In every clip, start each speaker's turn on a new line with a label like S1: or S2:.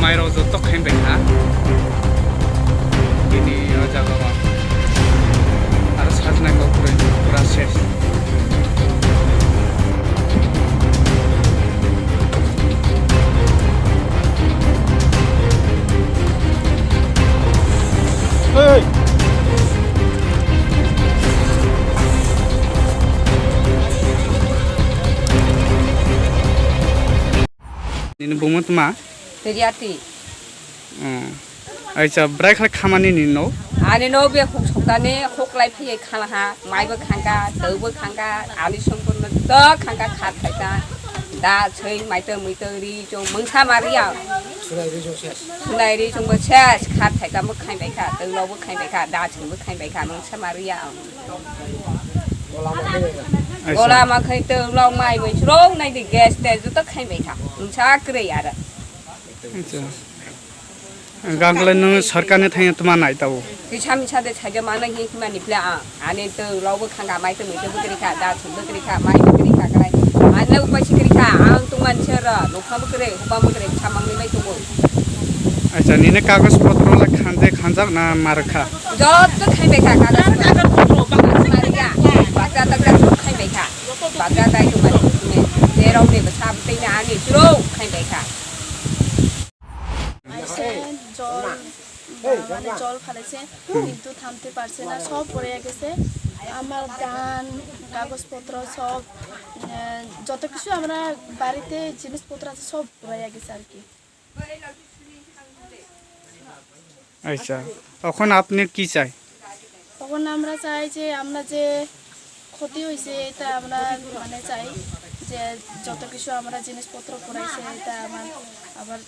S1: माइराव जत खाइबाय हा ini jaga ma harus sajna ko pura ses hey ini bungut ma
S2: Teriyati.
S1: Aja break खामानि निनो
S2: Ani no be khuk sokane khuk lai phie khala ha mai ba khanga teu ba khanga ali songpun to khanga khat thaika da chhei mai te mui te ri jong mungsa maria sunai ri jong ba chas khat thaika ma khai bai kha teu lo ba khai bai kha da chhei ba khai bai kha mungsa maria Ola ma khai te lo mai bai chrong nai de gas te ju to khai bai kha mungsa kre ya da गांगले नों सरकारने थाया तमा नाय ताव किसा मिसा दे छाजे माने हि किमा निफ्ला आने तो लावबो खांगा माइ तो मैतो बकरिखा दा छुबो बकरिखा माइ बकरिखा गलाय आने उपाय सिकरिखा आं तो मानसर नखा बकरे हुबा बकरे सामांनि माइ दङ अच्छा निने कागज पत्र ला खानजे खानजाक ना मारखा जत खाइबायखा कागज पत्र मारिया बाजा तगरा खाइबायखा बाजा दाइ तो माने जेराव ने बसाब तैना आनि ज्रो खाइबायखा
S3: মানে জল ফেলেছে কিন্তু থামতে পারছে না সব পড়ে গেছে আমার ধান কাগজপত্র সব যত কিছু আমরা বাড়িতে জিনিসপত্র আছে সব পড়ে গেছে আর কি
S1: আচ্ছা এখন আপনি কি চাই
S3: তখন আমরা চাই যে আমরা যে ক্ষতি হয়েছে এটা আমরা মানে চাই যে যত কিছু আমরা জিনিসপত্র পড়াইছে এটা আমার আবার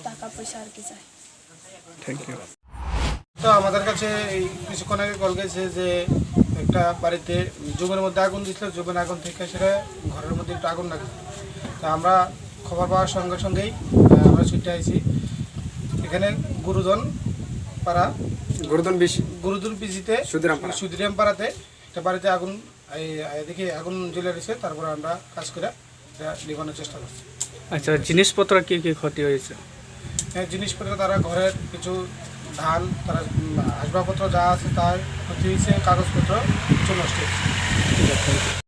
S3: টাকা পয়সা আর কি চাই
S1: থ্যাংক ইউ
S4: তো আমাদের কাছে এই কিছুক্ষণ আগে কল গেছে যে একটা বাড়িতে জমির মধ্যে আগুন দিছিল জমির আগুন থেকে সেটা ঘরের মধ্যে একটু আগুন লাগে তো আমরা খবর পাওয়ার সঙ্গে সঙ্গেই আমরা ছুটে আইছি এখানে গুরুদন পিজিতে সুদিরাম পাড়াতে একটা বাড়িতে আগুন এদিকে আগুন জ্বলে রয়েছে তারপরে আমরা কাজ করে এটা নিভানোর চেষ্টা করছি
S1: আচ্ছা জিনিসপত্র কি কি ক্ষতি হয়েছে
S4: জিনিসপত্র তারা ঘরের কিছু ধান তারা আসবাবপত্র যা আছে তার ক্ষতি হয়েছে কাগজপত্র কিছু নষ্ট হয়েছে